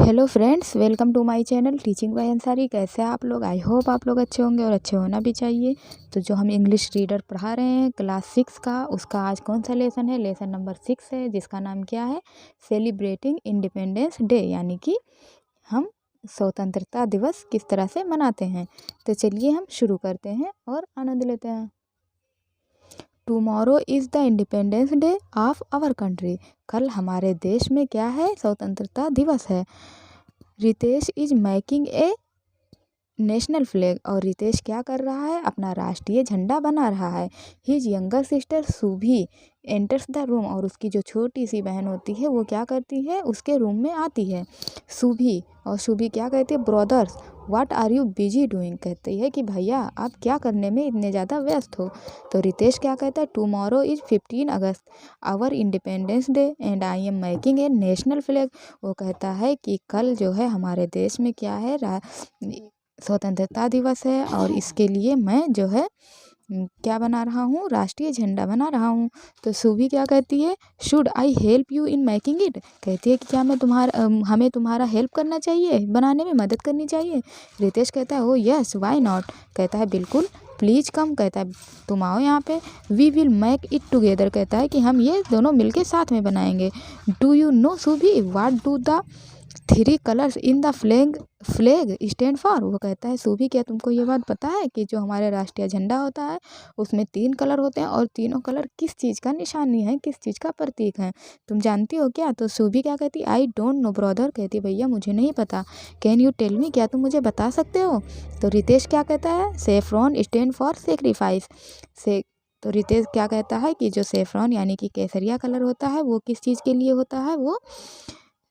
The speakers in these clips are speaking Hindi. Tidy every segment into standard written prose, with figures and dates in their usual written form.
Hello friends, welcome to my channel teaching by Ansari. कैसे हैं आप लोग? आई होप आप लोग अच्छे होंगे और अच्छे होना भी चाहिए। तो जो हम इंग्लिश रीडर पढ़ा रहे हैं क्लास 6 का, उसका आज कौन सा लेसन है? लेसन नंबर 6 है, जिसका नाम क्या है? सेलिब्रेटिंग इंडिपेंडेंस डे, यानी कि हम स्वतंत्रता दिवस किस तरह से मनाते हैं। तो चलिए हम शुरू करते हैं और आनंद लेते हैं। Tomorrow is the independence day of our country. कल हमारे देश में क्या है? स्वतंत्रता दिवस है। Ritesh is making a national flag. और रितेश क्या कर रहा है? अपना राष्ट्रीय झंडा बना रहा है। His younger sister सुभी enters the room. और उसकी जो छोटी सी बहन होती है वो क्या करती है? उसके रूम में आती है सुभी। और सुभी क्या कहती है? Brothers what are you busy doing. कहती है कि भैया आप क्या करने में इतने ज़्यादा व्यस्त हो। तो रितेश क्या कहता है? Tomorrow is 15 August our independence day and I am making a national flag. वो कहता है कि कल जो है हमारे देश में क्या है? स्वतंत्रता दिवस है और इसके लिए मैं जो है क्या बना रहा हूँ? राष्ट्रीय झंडा बना रहा हूँ। तो सुभी क्या कहती है? Should I help you in making it. कहती है कि क्या मैं हमें तुम्हारा हेल्प करना चाहिए, बनाने में मदद करनी चाहिए। रितेश कहता है ओ यस वाई नॉट। कहता है बिल्कुल, प्लीज़ कम। कहता है तुम आओ यहाँ पे। We will make it together. कहता है कि हम ये दोनों मिलके साथ में बनाएंगे। Do you know सुभी what do the 3 colours in the flag stand for. वो कहता है सुभी क्या तुमको ये बात पता है कि जो हमारे राष्ट्रीय झंडा होता है उसमें 3 कलर होते हैं और तीनों कलर किस चीज़ का निशानी है, किस चीज़ का प्रतीक है? तुम जानती हो क्या? तो सुभी क्या कहती? I don't know brother. कहती भैया मुझे नहीं पता। Can you tell me. क्या तुम मुझे बता सकते हो? तो रितेश क्या कहता है? Saffron stand for sacrifice. से तो रितेश क्या कहता है कि जो सेफ्रॉन यानी कि केसरिया कलर होता है वो किस चीज़ के लिए होता है? वो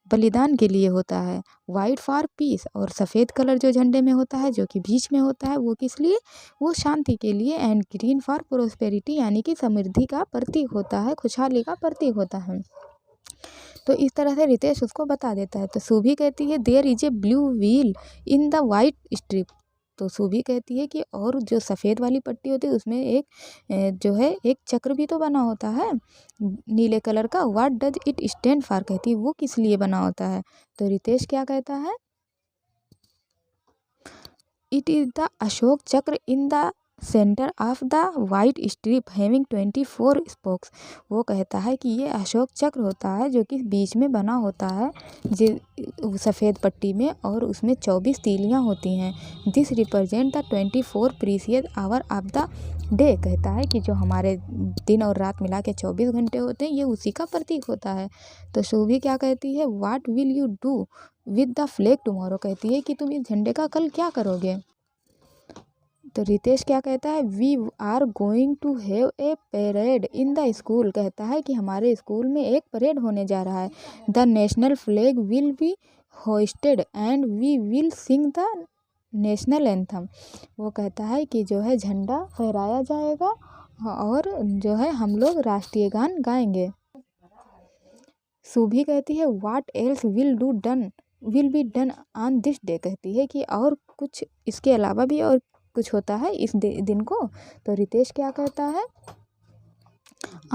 बलिदान के लिए होता है। White for piece. और सफ़ेद कलर जो झंडे में होता है, जो कि बीच में होता है, वो किस लिए? वो शांति के लिए। एंड ग्रीन फॉर प्रोस्पेरिटी, यानी कि समृद्धि का प्रतीक होता है, खुशहाली का प्रतीक होता है। तो इस तरह से रितेश उसको बता देता है। तो सुभी कहती है there is a blue wheel in the white strip. तो सुभी कहती है कि और जो सफ़ेद वाली पट्टी होती है उसमें एक जो है एक चक्र भी तो बना होता है नीले कलर का। What does it stand for. कहती है वो किस लिए बना होता है? तो रितेश क्या कहता है? इट इज़ द अशोक चक्र in the centre of the white strip having 24 spokes. वो कहता है कि ये अशोक चक्र होता है जो कि बीच में बना होता है सफ़ेद पट्टी में, और उसमें 24 तीलियाँ होती हैं। This represent the 24 precious hour of the day. कहता है कि जो हमारे दिन और रात मिला के 24 घंटे होते हैं, ये उसी का प्रतीक होता है। तो शुभी क्या कहती है? What will you do with the flag tomorrow. कहती है कि तुम इस झंडे का कल क्या करोगे? तो रितेश क्या कहता है? We are going to have a parade in the school. कहता है कि हमारे स्कूल में एक परेड होने जा रहा है। The national flag will be hosted and we will sing the national anthem. वो कहता है कि जो है झंडा फहराया जाएगा और जो है हम लोग राष्ट्रीय गान गाएंगे। सुभी कहती है what else will be done on this day. कहती है कि और कुछ इसके अलावा भी और कुछ होता है इस दिन को। तो रितेश क्या कहता है?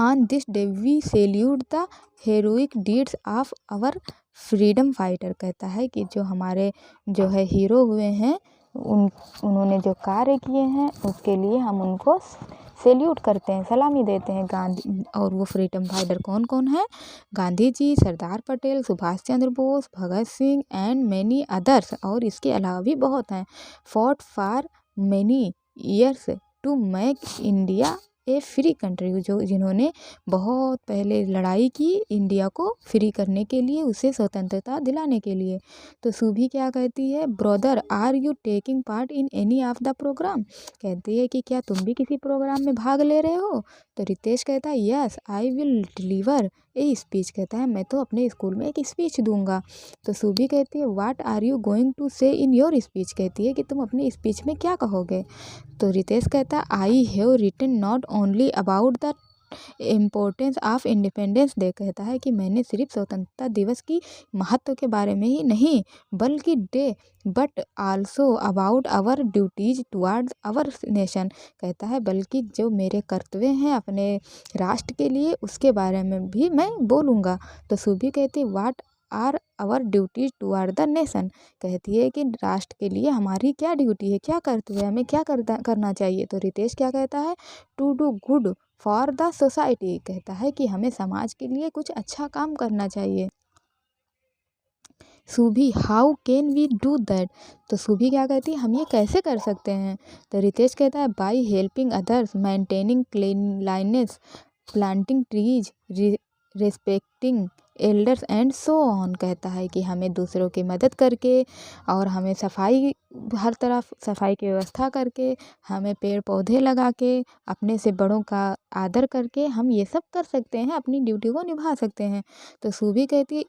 On this day we salute the heroic deeds of our freedom fighter. कहता है कि जो हमारे जो है हीरो हुए हैं उन्होंने जो कार्य किए हैं उसके लिए हम उनको सैल्यूट करते हैं, सलामी देते हैं। गांधी और वो फ्रीडम फाइटर कौन कौन है? Gandhi ji, Sardar Patel, Subhash Chandra Bose, Bhagat Singh and many others. और इसके अलावा भी बहुत हैं। Fought for many years to make India a free country. जो जिन्होंने बहुत पहले लड़ाई की इंडिया को फ्री करने के लिए, उसे स्वतंत्रता दिलाने के लिए। तो सुभी क्या कहती है? Brother are you taking part in any of the program. कहती है कि क्या तुम भी किसी प्रोग्राम में भाग ले रहे हो? तो रितेश कहता है yes I will deliver a speech. कहता है मैं तो अपने स्कूल में एक स्पीच दूंगा। तो सुभी कहती है what are you going to say in your speech. कहती है कि तुम अपनी स्पीच में क्या कहोगे? तो रितेश कहता है I have written not only about the importance of independence day. कहता है कि मैंने सिर्फ स्वतंत्रता दिवस की महत्व के बारे में ही नहीं बल्कि day but also about our duties towards our nation. कहता है बल्कि जो मेरे कर्तव्य हैं अपने राष्ट्र के लिए उसके बारे में भी मैं बोलूँगा। तो सुभी कहती what are our duties toward the nation. कहती है कि राष्ट्र के लिए हमारी क्या ड्यूटी है, क्या कर्तव्य है, हमें क्या करना चाहिए। तो रितेश क्या कहता है, to do good for the society. कहता है कि हमें समाज के लिए कुछ अच्छा काम करना चाहिए। Subhi, how can we do that. तो सुभी क्या कहती है, हम ये कैसे कर सकते हैं। तो रितेश कहता है, by helping others, maintaining cleanliness, planting trees, respecting elders and so on. कहता है कि हमें दूसरों की मदद करके और हमें सफाई, हर तरफ सफाई की व्यवस्था करके, हमें पेड़ पौधे लगा के, अपने से बड़ों का आदर करके हम ये सब कर सकते हैं, अपनी ड्यूटी को निभा सकते हैं। तो सुभी कहती है,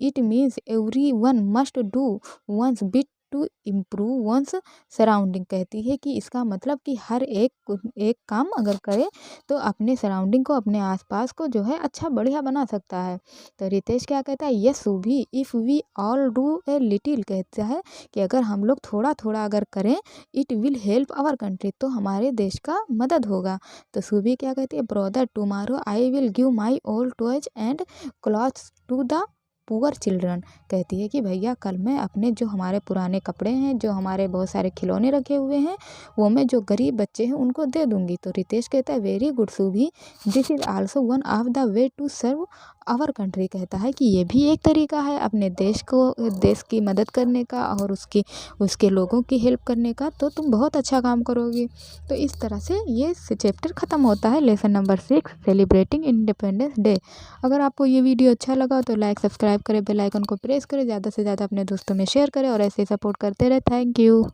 it means every one must do one's bit to improve one's surrounding. कहती है कि इसका मतलब कि हर एक काम अगर करे तो अपने सराउंडिंग को, अपने आसपास को जो है अच्छा बढ़िया बना सकता है। तो रितेश क्या कहता है, yes Subhi, if we all do a little. कहता है कि अगर हम लोग थोड़ा थोड़ा अगर करें, it will help our country, तो हमारे देश का मदद होगा। तो सुभी क्या कहती है, brother tomorrow I will give my old toys and clothes to the poor children. कहती है कि भैया कल मैं अपने जो हमारे पुराने कपड़े हैं, जो हमारे बहुत सारे खिलौने रखे हुए हैं, वो मैं जो गरीब बच्चे हैं उनको दे दूंगी। तो रितेश कहता है, very good Subhi, this is also one of the way to serve our country. कहता है कि ये भी एक तरीका है अपने देश की मदद करने का और उसके लोगों की हेल्प करने का, तो तुम बहुत अच्छा काम करोगी। तो इस तरह से ये चैप्टर ख़त्म होता है, lesson number 6, celebrating independence day. अगर आपको ये वीडियो अच्छा लगा तो लाइक सब्सक्राइब करें, बेल आइकन को प्रेस करें, ज़्यादा से ज़्यादा अपने दोस्तों में शेयर करें और ऐसे सपोर्ट करते रहे। Thank you.